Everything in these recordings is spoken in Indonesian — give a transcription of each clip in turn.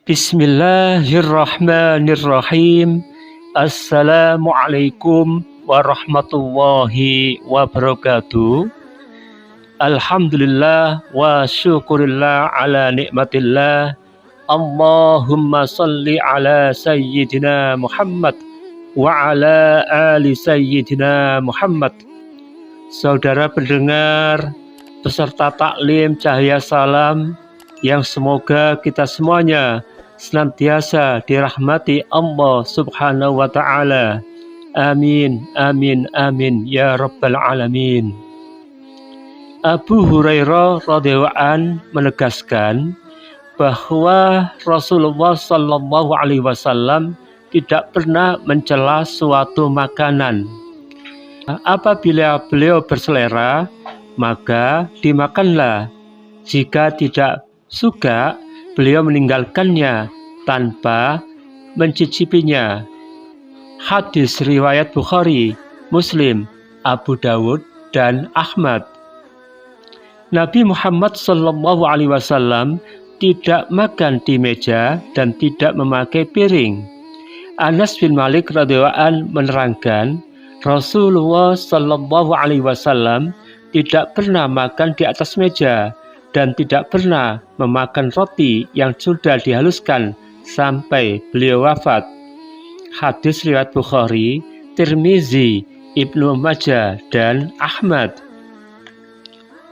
Bismillahirrahmanirrahim. Assalamualaikum warahmatullahi wabarakatuh. Alhamdulillah wa syukurillah ala nikmatillah. Allahumma salli ala sayyidina Muhammad wa ala ali sayyidina Muhammad. Saudara pendengar peserta taklim Cahaya Salam, yang semoga kita semuanya senantiasa dirahmati Allah Subhanahu wa Ta'ala. Amin, amin, amin ya Rabbal Alamin. Abu Hurairah radhiyallahu anhu menegaskan bahwa Rasulullah Shallallahu Alaihi Wasallam tidak pernah mencela suatu makanan. Apabila beliau berselera, maka dimakanlah. Jika tidak suka, beliau meninggalkannya tanpa mencicipinya. Hadis riwayat Bukhari, Muslim, Abu Dawud, dan Ahmad. Nabi Muhammad SAW tidak makan di meja dan tidak memakai piring. Anas bin Malik radhiyallahu anhu menerangkan, Rasulullah SAW tidak pernah makan di atas meja dan tidak pernah memakan roti yang sudah dihaluskan sampai beliau wafat. Hadis riwayat Bukhari, Tirmizi, Ibnu Majah, dan Ahmad.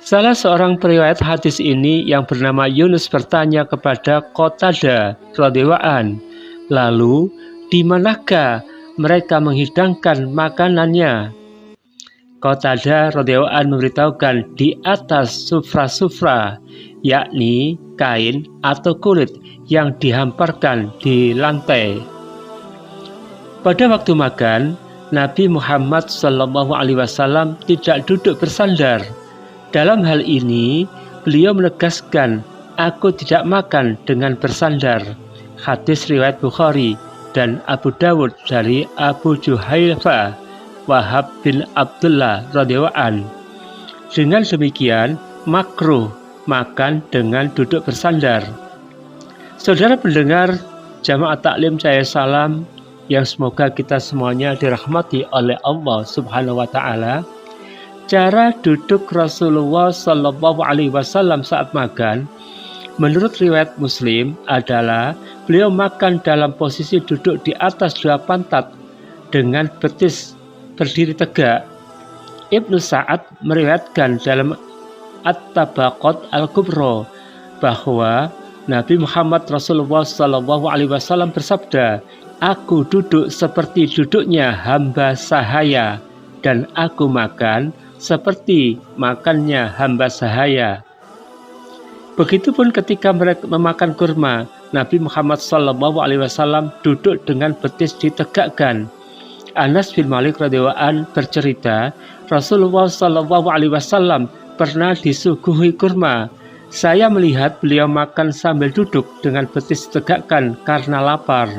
Salah seorang periwayat hadis ini yang bernama Yunus bertanya kepada Qatadah radhiyallahu anhu, lalu di manakah mereka menghidangkan makanannya? Qatadah radhiyallahu anhu memberitahukan di atas sufra-sufra, yakni kain atau kulit yang dihamparkan di lantai. Pada waktu makan, Nabi Muhammad SAW tidak duduk bersandar. Dalam hal ini, beliau menegaskan, "Aku tidak makan dengan bersandar." Hadis riwayat Bukhari dan Abu Dawud dari Abu Juhaifah Wahab bin Abdullah radhiyallahu anhu. Dengan demikian, makruh makan dengan duduk bersandar. Saudara pendengar jamaah taklim Cahaya Salam, yang semoga kita semuanya dirahmati oleh Allah Subhanahu wa Ta'ala, cara duduk Rasulullah Shallallahu Alaihi Wasallam saat makan, menurut riwayat Muslim adalah beliau makan dalam posisi duduk di atas dua pantat dengan betis berdiri tegak. Ibnu Sa'ad meriwayatkan dalam At-Tabaqat Al-Kubra bahwa Nabi Muhammad Rasulullah SAW bersabda, "Aku duduk seperti duduknya hamba sahaya, dan aku makan seperti makannya hamba sahaya." Begitupun ketika mereka memakan kurma, Nabi Muhammad SAW duduk dengan betis ditegakkan. Anas bin Malik radhiyallahu anhu bercerita, Rasulullah SAW pernah disuguhi kurma. Saya melihat beliau makan sambil duduk dengan betis ditegakkan karena lapar.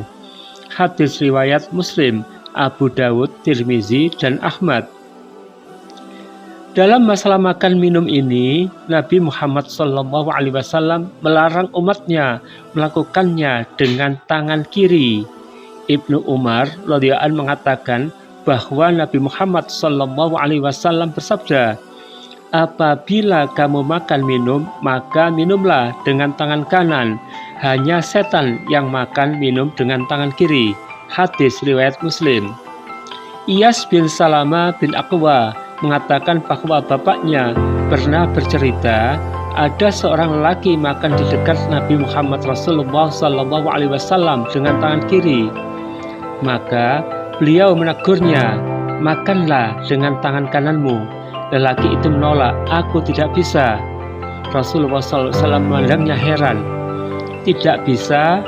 Hadis riwayat Muslim, Abu Dawud, Tirmizi, dan Ahmad. Dalam masalah makan minum ini, Nabi Muhammad SAW melarang umatnya melakukannya dengan tangan kiri. Ibnu Umar radhiyallahu anhu mengatakan bahwa Nabi Muhammad SAW bersabda, "Apabila kamu makan minum, maka minumlah dengan tangan kanan. Hanya setan yang makan minum dengan tangan kiri." Hadis riwayat Muslim. Iyas bin Salama bin Aqwa mengatakan bahwa bapaknya pernah bercerita ada seorang lelaki makan di dekat Nabi Muhammad Rasulullah SAW dengan tangan kiri. Maka beliau menegurnya, "Makanlah dengan tangan kananmu." Lelaki itu menolak, "Aku tidak bisa." Rasulullah SAW memandangnya heran. Tidak bisa,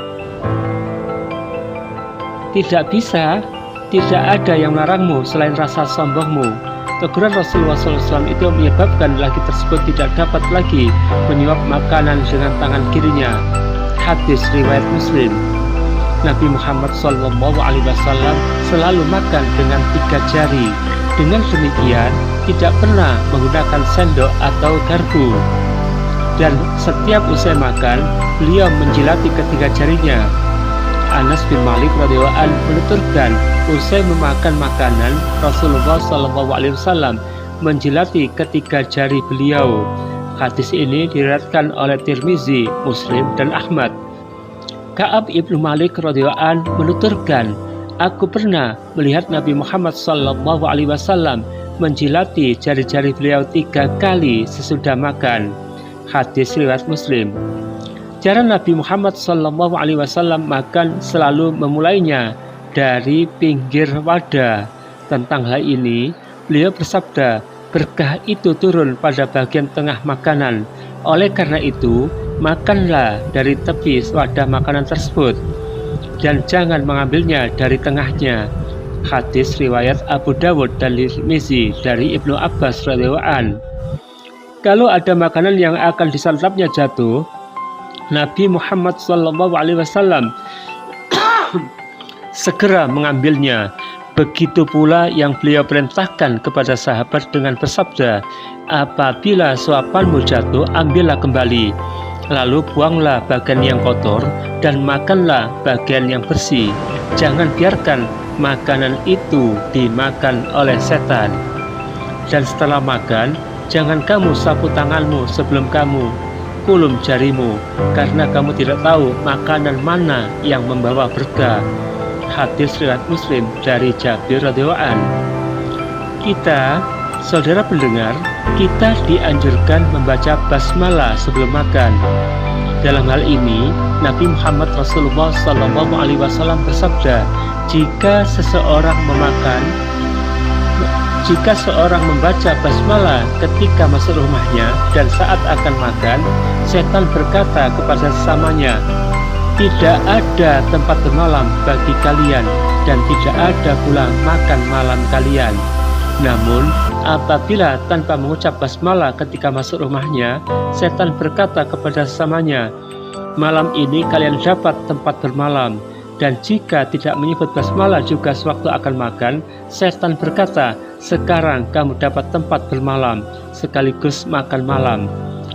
tidak ada yang melarangmu selain rasa sombongmu." Teguran Rasulullah SAW itu menyebabkan lelaki tersebut tidak dapat lagi menyuap makanan dengan tangan kirinya. Hadis riwayat Muslim. Nabi Muhammad SAW selalu makan dengan 3 jari. Dengan demikian, tidak pernah menggunakan sendok atau garpu. dan setiap usai makan beliau menjilati ketiga jarinya. Anas bin Malik radhiyallahu anhu menuturkan, usai memakan makanan Rasulullah SAW menjilati ketiga jari beliau. Hadis ini diriwayatkan oleh Tirmizi, Muslim, dan Ahmad. Ka'ab ibnu Malik radhiyallahu anhu menuturkan, aku pernah melihat Nabi Muhammad SAW menjilati jari-jari beliau 3 kali sesudah makan. Hadis riwayat Muslim. Cara Nabi Muhammad SAW makan selalu memulainya dari pinggir wadah. Tentang hal ini, beliau bersabda, berkah itu turun pada bagian tengah makanan. Oleh karena itu, makanlah dari tepi wadah makanan tersebut dan jangan mengambilnya dari tengahnya. Hadis riwayat Abu Dawud dan Tirmizi dari Ibnu Abbas radhiyallahu anhu. Kalau ada makanan yang akan disantapnya jatuh, Nabi Muhammad SAW segera mengambilnya. Begitu pula yang beliau perintahkan kepada sahabat dengan bersabda, apabila suapanmu jatuh, ambillah kembali, lalu buanglah bagian yang kotor dan makanlah bagian yang bersih. Jangan biarkan makanan itu dimakan oleh setan. Dan setelah makan, jangan kamu sapu tanganmu sebelum kamu kulum jarimu, karena kamu tidak tahu makanan mana yang membawa berkah. Hadis riwayat Muslim dari Jabir radhiyallahu anhu. Kita, saudara pendengar, kita dianjurkan membaca basmalah sebelum makan. Dalam hal ini, Nabi Muhammad Rasulullah SAW bersabda, jika seorang membaca basmalah ketika masuk rumahnya dan saat akan makan, setan berkata kepada sesamanya, tidak ada tempat bermalam bagi kalian dan tidak ada pula makan malam kalian. Namun, apabila tanpa mengucap basmalah ketika masuk rumahnya, setan berkata kepada sesamanya, malam ini kalian dapat tempat bermalam. Dan jika tidak menyebut basmalah juga sewaktu akan makan, setan berkata, sekarang kamu dapat tempat bermalam sekaligus makan malam.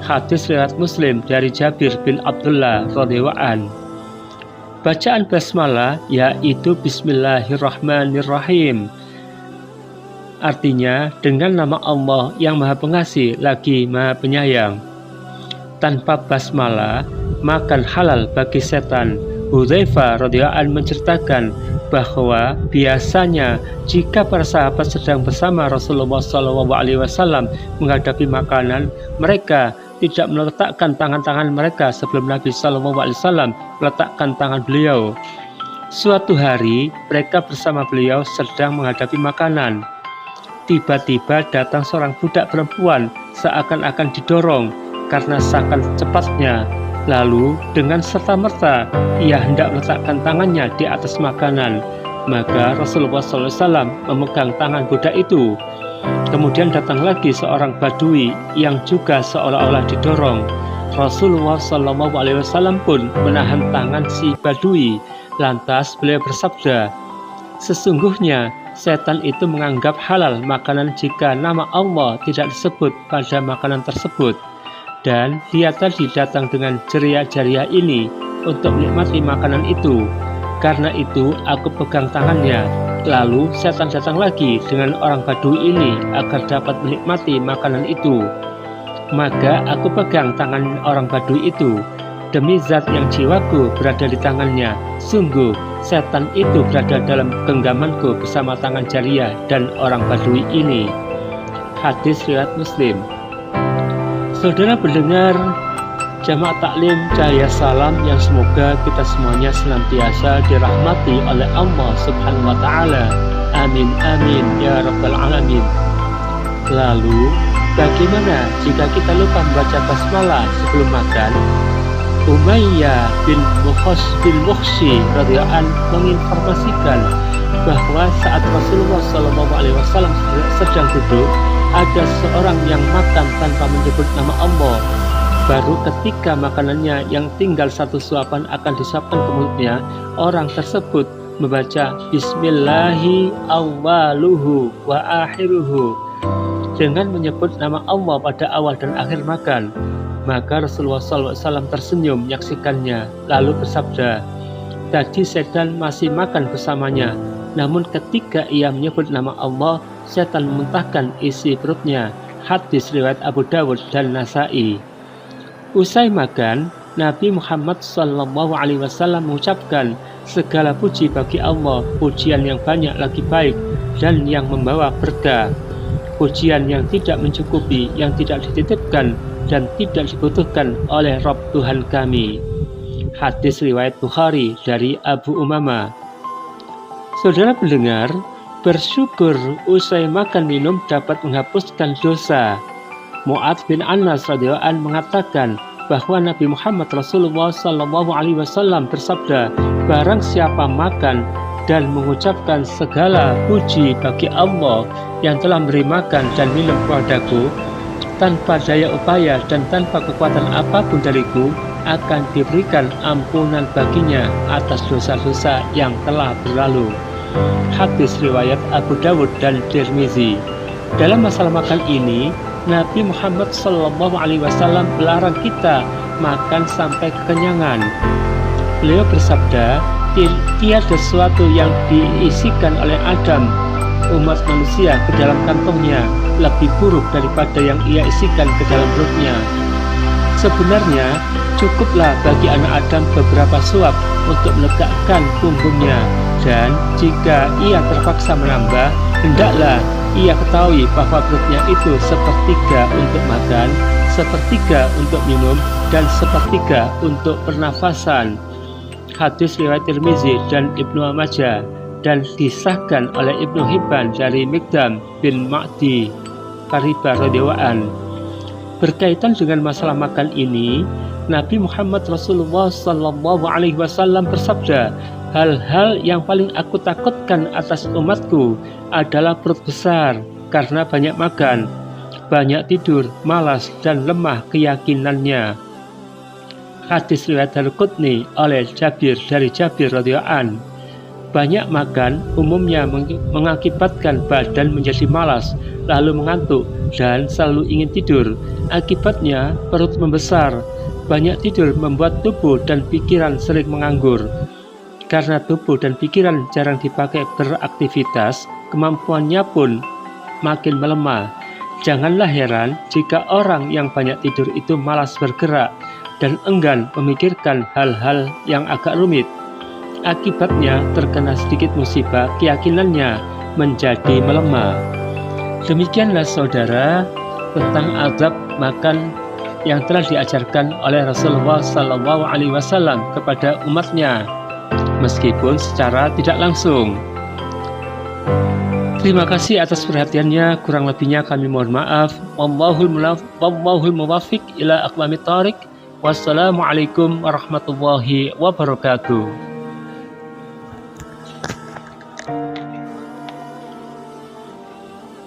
Hadis riwayat Muslim dari Jabir bin Abdullah radhiyallahu anhu. Bacaan basmalah yaitu Bismillahirrahmanirrahim. Artinya dengan nama Allah yang Maha Pengasih lagi Maha Penyayang. Tanpa basmalah, makan halal bagi setan. Hudzaifah radhiyallahu anhu menceritakan bahwa biasanya jika para sahabat sedang bersama Rasulullah SAW menghadapi makanan, mereka tidak meletakkan tangan-tangan mereka sebelum Nabi SAW meletakkan tangan beliau. Suatu hari mereka bersama beliau sedang menghadapi makanan. Tiba-tiba datang seorang budak perempuan seakan-akan didorong karena saking cepatnya. Lalu dengan serta-merta ia hendak meletakkan tangannya di atas makanan. Maka Rasulullah SAW memegang tangan budak itu. Kemudian datang lagi seorang badui yang juga seolah-olah didorong. Rasulullah SAW pun menahan tangan si badui. Lantas beliau bersabda, sesungguhnya setan itu menganggap halal makanan jika nama Allah tidak disebut pada makanan tersebut. Dan dia tadi datang dengan ceria-ceria ini untuk menikmati makanan itu. Karena itu aku pegang tangannya. Lalu setan datang lagi dengan orang Badui ini agar dapat menikmati makanan itu. Maka aku pegang tangan orang Badui itu. Demi zat yang jiwaku berada di tangannya, sungguh setan itu berada dalam genggamanku bersama tangan jariah dan orang Badui ini. Hadis riwayat Muslim. Saudara pendengar Jamaah Taklim Cahaya Salam yang semoga kita semuanya senantiasa dirahmati oleh Allah Subhanahu wa Ta'ala. Amin amin ya rabbal alamin. Lalu bagaimana jika kita lupa membaca basmalah sebelum makan? Umayyah bin Mukhshi radhiyallahu anhu menginformasikan bahwa saat Rasulullah SAW sedang duduk, ada seorang yang makan tanpa menyebut nama Allah. Baru ketika makanannya yang tinggal satu suapan akan disuapkan ke mulutnya, orang tersebut membaca Bismillahi awwaluhu wa akhiruhu dengan menyebut nama Allah pada awal dan akhir makan. Maka Rasulullah SAW tersenyum menyaksikannya, lalu bersabda, "Tadi setan masih makan bersamanya, namun ketika ia menyebut nama Allah, setan memuntahkan isi perutnya." Hadis riwayat Abu Dawud dan Nasai. Usai makan, Nabi Muhammad SAW mengucapkan, "Segala puji bagi Allah, pujian yang banyak lagi baik dan yang membawa berkah, pujian yang tidak mencukupi, yang tidak dititipkan dan tidak dibutuhkan oleh Rabb Tuhan kami." Hadis riwayat Bukhari dari Abu Umamah. Saudara pendengar, bersyukur usai makan minum dapat menghapuskan dosa. Mu'adz bin Anas radhiyallahu anhu mengatakan bahwa Nabi Muhammad Rasulullah SAW bersabda, "Barang siapa makan dan mengucapkan segala puji bagi Allah yang telah memberi makan dan minum kepadaku, tanpa daya upaya dan tanpa kekuatan apapun dariku, akan diberikan ampunan baginya atas dosa-dosa yang telah berlalu." Hadis riwayat Abu Dawud dan Tirmizi. Dalam masalah makan ini, Nabi Muhammad SAW melarang kita makan sampai kekenyangan. Beliau bersabda, "Tiada sesuatu yang diisikan oleh Adam, umat manusia, ke dalam kantongnya lebih buruk daripada yang ia isikan ke dalam perutnya. Sebenarnya cukuplah bagi anak Adam beberapa suap untuk meletakkan punggungnya, dan jika ia terpaksa menambah, hendaklah ia ketahui bahwa perutnya itu sepertiga untuk makan, sepertiga untuk minum, dan sepertiga untuk pernafasan." Hadis riwayat Tirmizi dan Ibnu Majah, dan disahkan oleh Ibnu Hibban dari Mikdam bin Ma'di Karibah radhiyallahu anhu. Berkaitan dengan masalah makan ini, Nabi Muhammad Rasulullah SAW bersabda, "Hal-hal yang paling aku takutkan atas umatku adalah perut besar karena banyak makan, banyak tidur, malas, dan lemah keyakinannya." Hadis riwayat Al-Qutni oleh Jabir dari Jabir radhiyallahu anhu. Banyak makan umumnya mengakibatkan badan menjadi malas, lalu mengantuk, dan selalu ingin tidur. Akibatnya perut membesar. Banyak tidur membuat tubuh dan pikiran sering menganggur. Karena tubuh dan pikiran jarang dipakai beraktivitas, kemampuannya pun makin melemah. Janganlah heran jika orang yang banyak tidur itu malas bergerak dan enggan memikirkan hal-hal yang agak rumit. Akibatnya terkena sedikit musibah, keyakinannya menjadi melemah. Demikianlah saudara tentang adab makan yang telah diajarkan oleh Rasulullah SAW kepada umatnya, meskipun secara tidak langsung. Terima kasih atas perhatiannya, kurang lebihnya kami mohon maaf. Wallahul muwaffiq ila aqwamit thoriq. Wassalamualaikum warahmatullahi wabarakatuh.